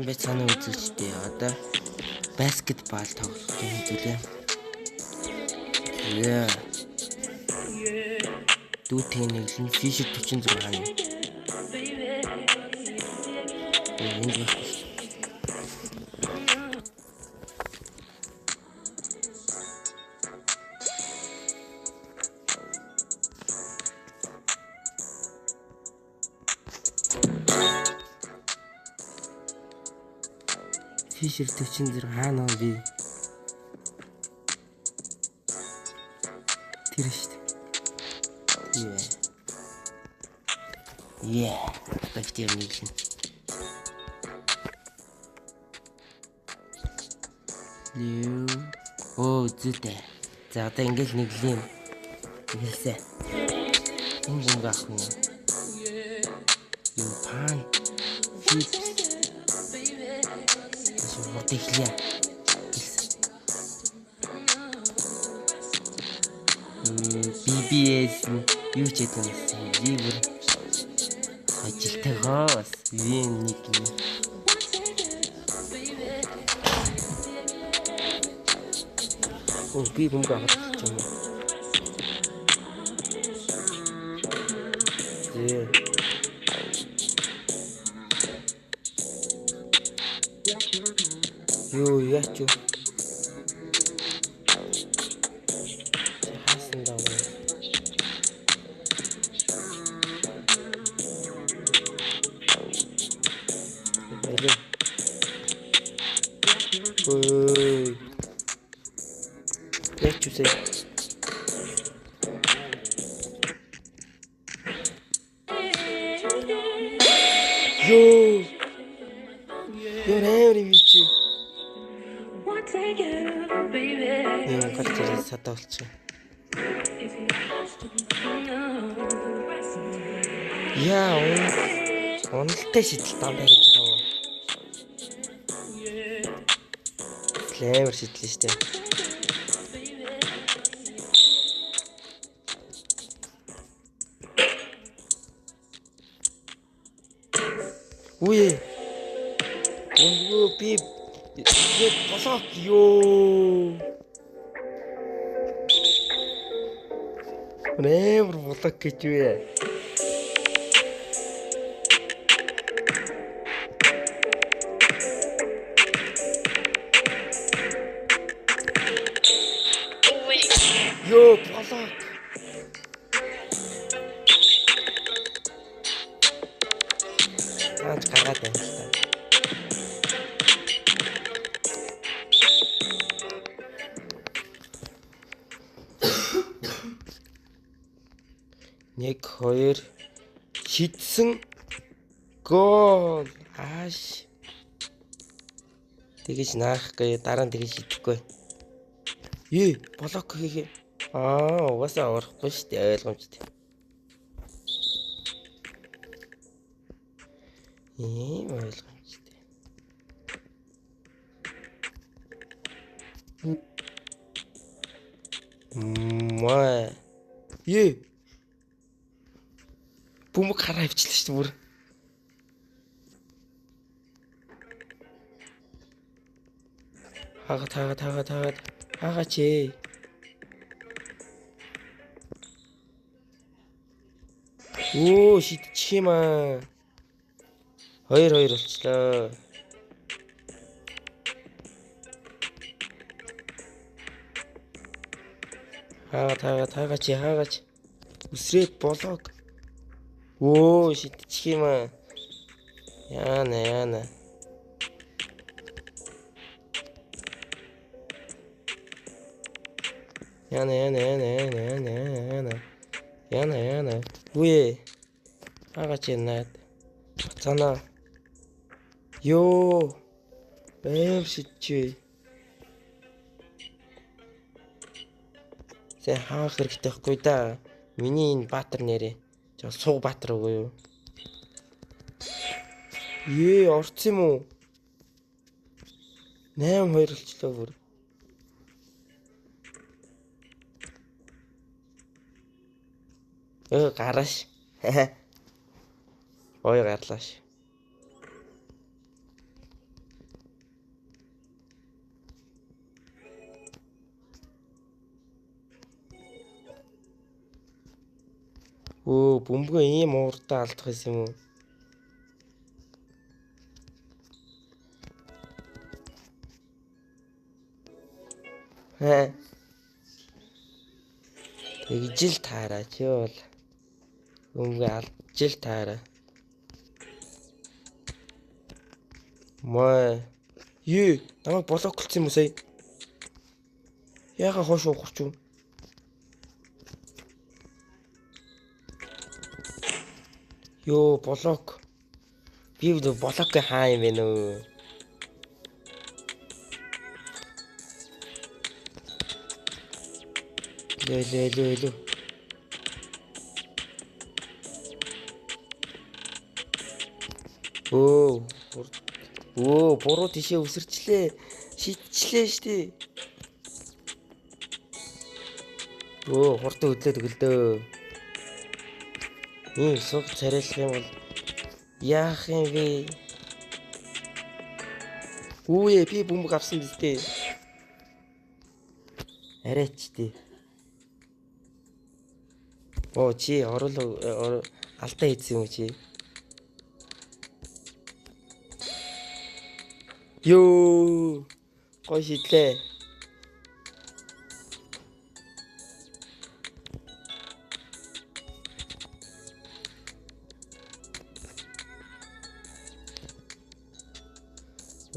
Би санаа үзүүлжтэй одоо баскетбол тоглох юм хэлээ. Яа. Дүүтийн нэглэн фишер 46 юм. Энд байна. Фишер 46 хаана би тэр шүү дээ. Yeah. Бактер нэглэн. Лүү. Оо зүтэй. За одоо ингээл нэглэе. Нэглэсэ. Энэ юм gaах юм. Юу пан. Тэхлээ. BBS юу ч гэдэг юм. Ливер. Ажилтайгаа бас вин нэг юм. Оо би бомб авах юм. Юу яач юу? Хаасан даа. Ой. Яач юу сэй? Ёо. Ёо чи. Ийм галзуу садаа болчих. Яа, онолтой шидэл дандаа гэж байгаа. Левер шидэл шүү дээ. Үе. Оо би болоо ёо. Нэмэр болоо гэж вэ. Ёо болоо. Аач гаргаад байна л та. Нэг хоёр шидсэн гол ааш тэгэж наахгүй дараа нь тэгэж шидэхгүй. Блок хийгээ. Угаасаа орохгүй шүү дээ ойлгомжтой. Ойлгомжтой. Маа. Бумаг хараа авчлаа шүү дээ бүр. Хагаад. Хагаач ээ. Оо шидчих юм аа. 2-2 болчлоо. Хагаач. Үсрээд болоог. Оо шидчих юм аа. Яана. Яна. Үе. Хагаач наад. Цана. Ёо. Шидчихвээ. Сэ хаах хэрэгтэй байхгүй да. Миний энэ баатар нэрээ. Жоо суу баатар үгүй юу? Орц юм уу? 8-2 болчлоо бүр. Гарааш. Ой гарлааш. Өө бөмбөгөө ийм ууртаа алдах байсан юм уу? Хэ. Тэгжил таараа чи бол бөмбөгөө алджил таараа. Маа. Юу? Намайг блоклцсон юм уу сая? Яага хоош уухч юу? Ёо блок. Би блок хаа юм бэ нөө? Лөө. Өө буруу тишээ өсөрчлээ. Шидчихлээ штэ. Хурдан хөдлөөд өглөө. Ийм суг царайлах юм бол яах юм бэ? Үе би бөмбөг авсан биз дээ. Арайч дээ. Чи алдаа хийсэн юм чи? Ёо гой шидлээ.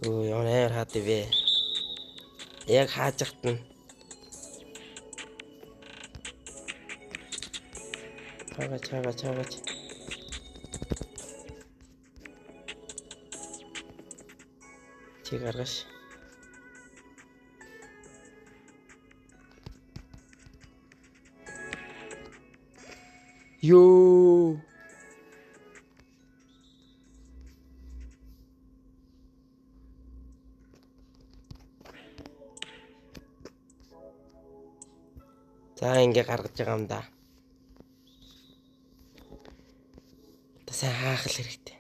Ямар хаад вэ? Яг хааж ахт нь. Чаагач. Чи гаргаш. Ёо. За ингээ гаргаж байгаа юм да. Сайн хаах л хэрэгтэй.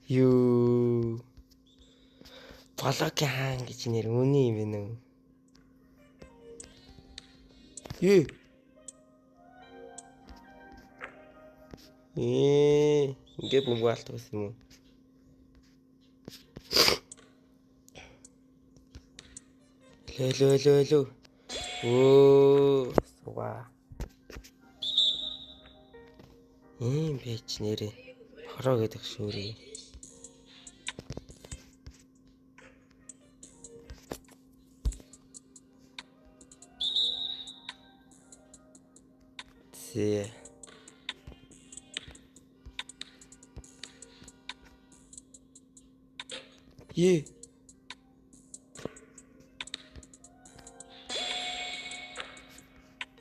Юу. Блок хаан гэж нэр үний юм бэ нөө. Юу. Ингээ бөмбөг алдах байсан юм уу? Лөө. Суга. Бич нэрээ. Хороо гэдэг шүүрээ. Зээ.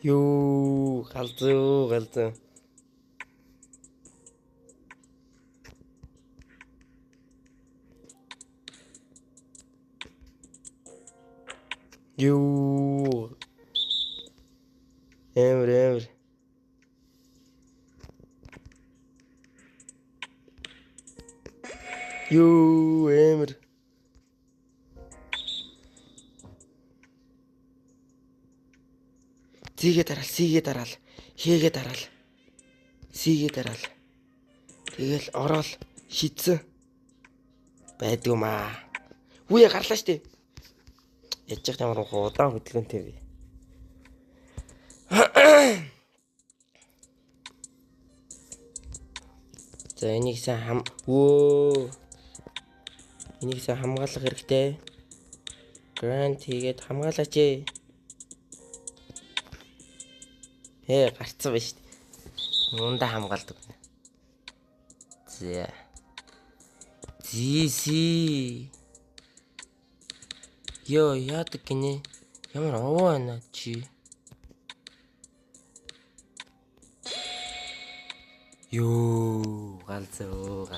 Юу галзуу. Юу. Эмэр. Юу эмэр. Зигээ дараал. Хийгээ дараал. Сигээ дараал. Тэгэл ороод шидсэн. Байдгуумаа. Үе гарлаа штэ. Яж их ямар удаан хөдөлгөөнтэй би. За энийг сайн хамгаалах хэрэгтэй. Грант хийгээд хамгаалаач ээ. Гарцсан байна шүү дээ. Ундаа хамгаалдаг. За. Зиси. Ёо яадаг гинэ. Ямар овоо байна чи. Ёо галзуу.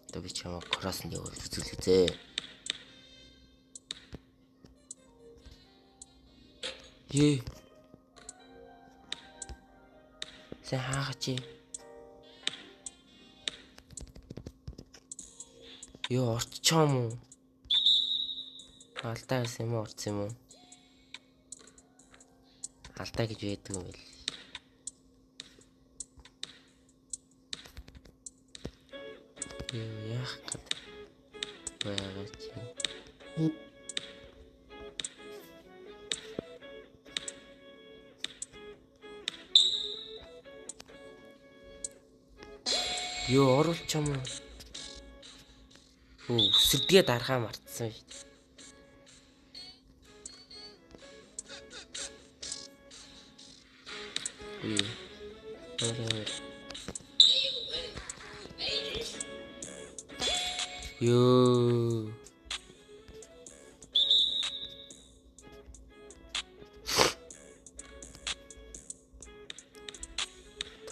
Одоо би чамаа кросс нэг үзүүлээ. Сайн хаагач. Ёо орчоо юм уу? Алдаа гэсэн юм уу орсон юм уу? Алдаа гэж байдаг юм байл. Ёо яах гээд байгаа чи. Ёо оруулч юм уу? Өө өсөрдгээ дарахаа мартсан шүү дээ. Ёо.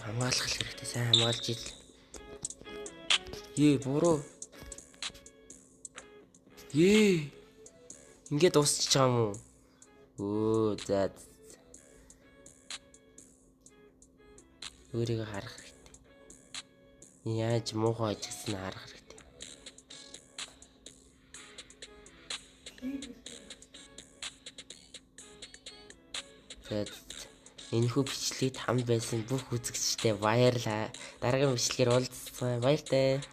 Хамгаалах хэрэгтэй, сайн хамгаалж ил. Буруу. Ингээд дуусчих юм уу? За. Өөрийгөө харах хэрэгтэй. Яаж муухай ажигсан харах хэрэгтэй. За. Энэхүү бичлэгт хамт байсан бүх үзэгчдэд баярлалаа. Дараагийн бичлэгээр уулзсан. Баяртай.